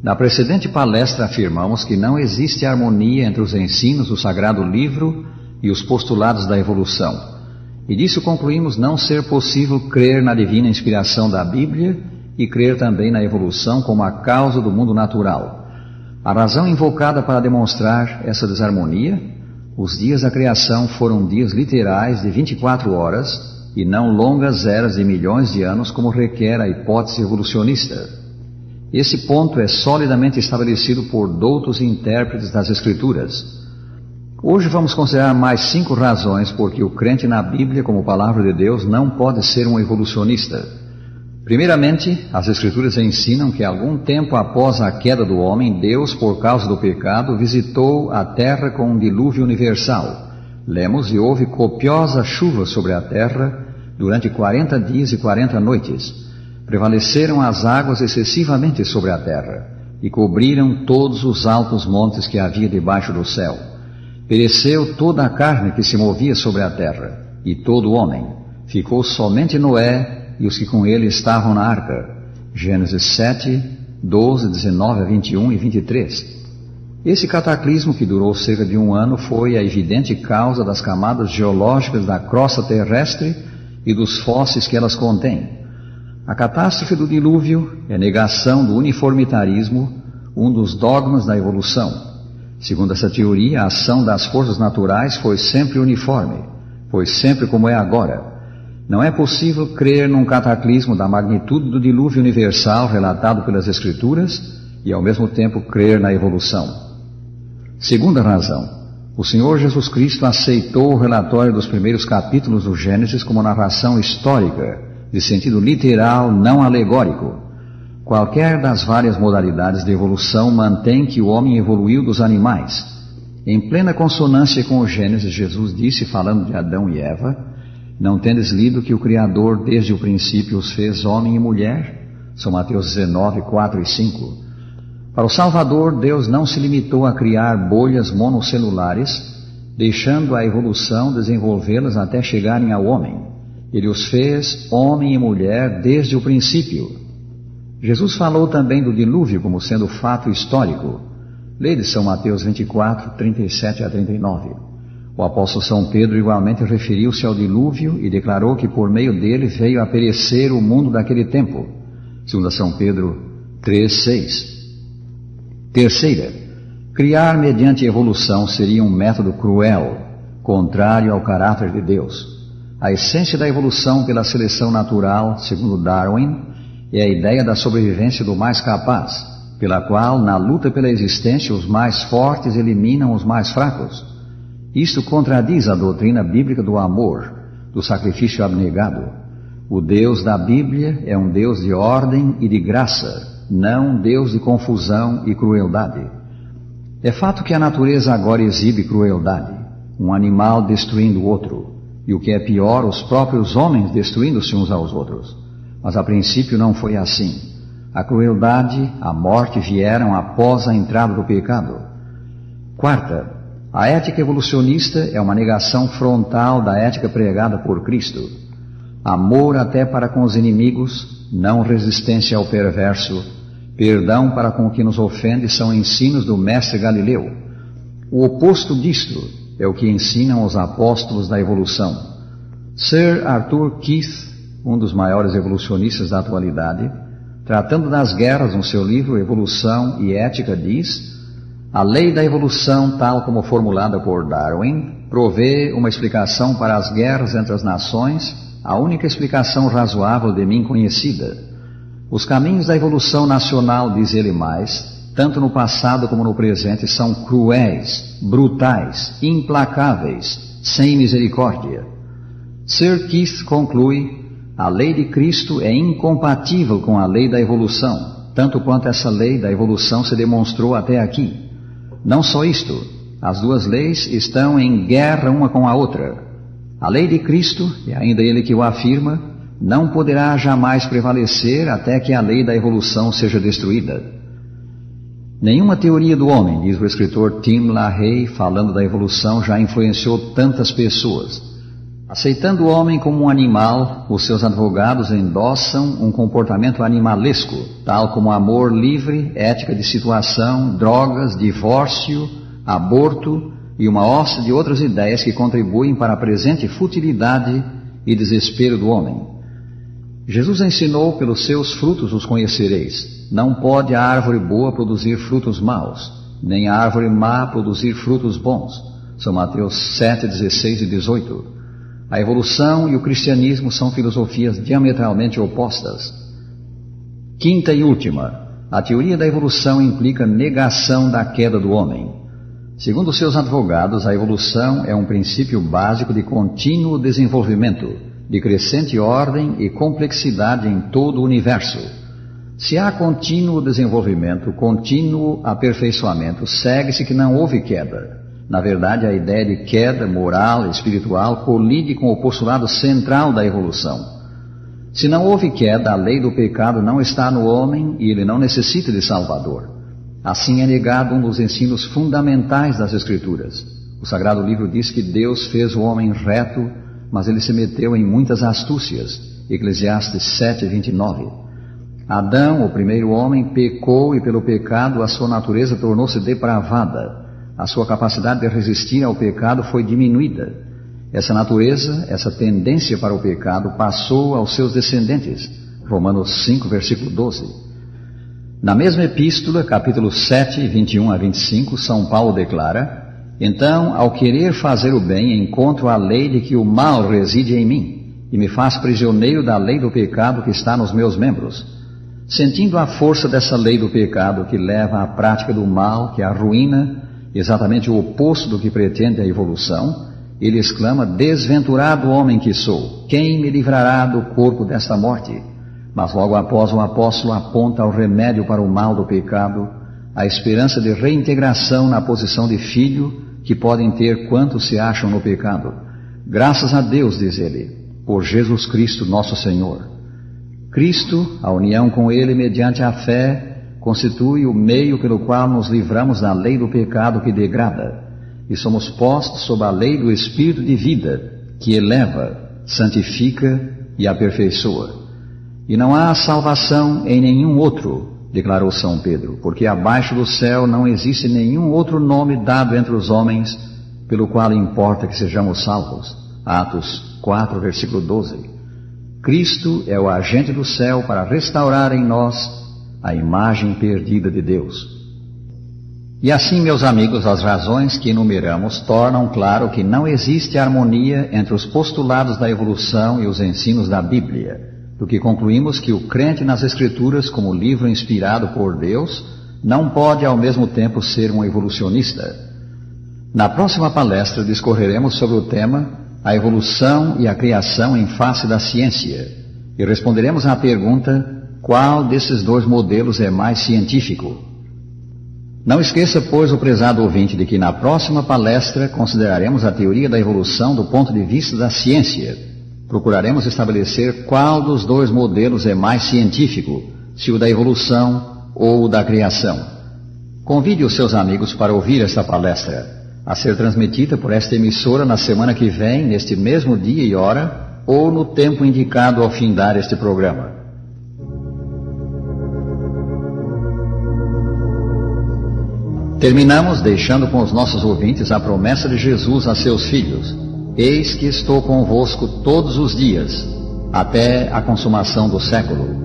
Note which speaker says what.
Speaker 1: Na precedente palestra afirmamos que não existe harmonia entre os ensinos do Sagrado Livro e os postulados da evolução. E disso concluímos não ser possível crer na divina inspiração da Bíblia e crer também na evolução como a causa do mundo natural. A razão invocada para demonstrar essa desarmonia: os dias da criação foram dias literais de 24 horas e não longas eras de milhões de anos como requer a hipótese evolucionista. Esse ponto é solidamente estabelecido por doutos intérpretes das Escrituras. Hoje vamos considerar mais 5 razões por que o crente na Bíblia como palavra de Deus não pode ser um evolucionista. Primeiramente, as Escrituras ensinam que algum tempo após a queda do homem, Deus, por causa do pecado, visitou a terra com um dilúvio universal. Lemos: e houve copiosa chuva sobre a terra durante 40 dias e 40 noites. Prevaleceram as águas excessivamente sobre a terra, e cobriram todos os altos montes que havia debaixo do céu. Pereceu toda a carne que se movia sobre a terra, e todo o homem. Ficou somente Noé e os que com ele estavam na arca. Gênesis 7, 12, 19 a 21 e 23. Esse cataclismo, que durou cerca de 1 ano, foi a evidente causa das camadas geológicas da crosta terrestre e dos fósseis que elas contêm. A catástrofe do dilúvio é negação do uniformitarismo, um dos dogmas da evolução. Segundo essa teoria, a ação das forças naturais foi sempre uniforme, foi sempre como é agora. Não é possível crer num cataclismo da magnitude do dilúvio universal relatado pelas Escrituras e ao mesmo tempo crer na evolução. Segunda razão: o Senhor Jesus Cristo aceitou o relatório dos primeiros capítulos do Gênesis como narração histórica, de sentido literal, não alegórico. Qualquer das várias modalidades de evolução mantém que o homem evoluiu dos animais. Em plena consonância com o Gênesis, Jesus disse, falando de Adão e Eva: não tendes lido que o Criador desde o princípio os fez homem e mulher? São Mateus 19, 4 e 5. Para o Salvador, Deus não se limitou a criar bolhas monocelulares, deixando a evolução desenvolvê-las até chegarem ao homem. Ele os fez homem e mulher desde o princípio. Jesus falou também do dilúvio como sendo fato histórico. Lê de São Mateus 24, 37 a 39. O apóstolo São Pedro igualmente referiu-se ao dilúvio e declarou que por meio dele veio a perecer o mundo daquele tempo. Segundo São Pedro 3, 6. Terceira, criar mediante evolução seria um método cruel, contrário ao caráter de Deus. A essência da evolução pela seleção natural, segundo Darwin, é a ideia da sobrevivência do mais capaz, pela qual, na luta pela existência, os mais fortes eliminam os mais fracos. Isto contradiz a doutrina bíblica do amor, do sacrifício abnegado. O Deus da Bíblia é um Deus de ordem e de graça, não um Deus de confusão e crueldade. É fato que a natureza agora exibe crueldade, um animal destruindo o outro. E o que é pior, os próprios homens destruindo-se uns aos outros. Mas a princípio não foi assim. A crueldade, a morte vieram após a entrada do pecado. Quarta, a ética evolucionista é uma negação frontal da ética pregada por Cristo. Amor até para com os inimigos, não resistência ao perverso, perdão para com o que nos ofende são ensinos do mestre Galileu. O oposto disto é o que ensinam os apóstolos da evolução. Sir Arthur Keith, um dos maiores evolucionistas da atualidade, tratando das guerras no seu livro Evolução e Ética, diz: a lei da evolução, tal como formulada por Darwin, provê uma explicação para as guerras entre as nações, a única explicação razoável de mim conhecida. Os caminhos da evolução nacional, diz ele mais, tanto no passado como no presente, são cruéis, brutais, implacáveis, sem misericórdia. Sir Keith conclui: a lei de Cristo é incompatível com a lei da evolução, tanto quanto essa lei da evolução se demonstrou até aqui. Não só isto, as duas leis estão em guerra uma com a outra. A lei de Cristo, e ainda ele que o afirma, não poderá jamais prevalecer até que a lei da evolução seja destruída. Nenhuma teoria do homem, diz o escritor Tim LaHaye, falando da evolução, já influenciou tantas pessoas. Aceitando o homem como um animal, os seus advogados endossam um comportamento animalesco, tal como amor livre, ética de situação, drogas, divórcio, aborto e uma hoste de outras ideias que contribuem para a presente futilidade e desespero do homem. Jesus ensinou: pelos seus frutos os conhecereis. Não pode a árvore boa produzir frutos maus, nem a árvore má produzir frutos bons. São Mateus 7, 16 e 18. A evolução e o cristianismo são filosofias diametralmente opostas. Quinta e última, a teoria da evolução implica negação da queda do homem. Segundo seus advogados, a evolução é um princípio básico de contínuo desenvolvimento, de crescente ordem e complexidade em todo o universo. Se há contínuo desenvolvimento, contínuo aperfeiçoamento, segue-se que não houve queda. Na verdade, a ideia de queda moral e espiritual colide com o postulado central da evolução. Se não houve queda, a lei do pecado não está no homem e ele não necessita de Salvador. Assim é negado um dos ensinos fundamentais das Escrituras. O Sagrado Livro diz que Deus fez o homem reto, mas ele se meteu em muitas astúcias. Eclesiastes 7, 29. Adão, o primeiro homem, pecou e pelo pecado a sua natureza tornou-se depravada. A sua capacidade de resistir ao pecado foi diminuída. Essa natureza, essa tendência para o pecado passou aos seus descendentes. Romanos 5, versículo 12. Na mesma epístola, capítulo 7, 21 a 25, São Paulo declara: então, ao querer fazer o bem, encontro a lei de que o mal reside em mim, e me faz prisioneiro da lei do pecado que está nos meus membros. Sentindo a força dessa lei do pecado que leva à prática do mal, que arruína, exatamente o oposto do que pretende a evolução, ele exclama: desventurado homem que sou, quem me livrará do corpo desta morte? Mas logo após o apóstolo aponta ao remédio para o mal do pecado, a esperança de reintegração na posição de filho que podem ter quantos se acham no pecado. Graças a Deus, diz ele, por Jesus Cristo nosso Senhor. Cristo, a união com ele mediante a fé, constitui o meio pelo qual nos livramos da lei do pecado que degrada, e somos postos sob a lei do Espírito de vida, que eleva, santifica e aperfeiçoa. E não há salvação em nenhum outro, declarou São Pedro, porque abaixo do céu não existe nenhum outro nome dado entre os homens, pelo qual importa que sejamos salvos. Atos 4, versículo 12. Cristo é o agente do céu para restaurar em nós a imagem perdida de Deus. E assim, meus amigos, as razões que enumeramos tornam claro que não existe harmonia entre os postulados da evolução e os ensinos da Bíblia, do que concluímos que o crente nas Escrituras, como livro inspirado por Deus, não pode ao mesmo tempo ser um evolucionista. Na próxima palestra discorreremos sobre o tema a evolução e a criação em face da ciência, e responderemos à pergunta: qual desses dois modelos é mais científico? Não esqueça, pois, o prezado ouvinte, de que na próxima palestra consideraremos a teoria da evolução do ponto de vista da ciência. Procuraremos estabelecer qual dos dois modelos é mais científico, se o da evolução ou o da criação. Convide os seus amigos para ouvir esta palestra, a ser transmitida por esta emissora na semana que vem, neste mesmo dia e hora, ou no tempo indicado ao findar este programa. Terminamos deixando com os nossos ouvintes a promessa de Jesus a seus filhos: eis que estou convosco todos os dias, até a consumação do século.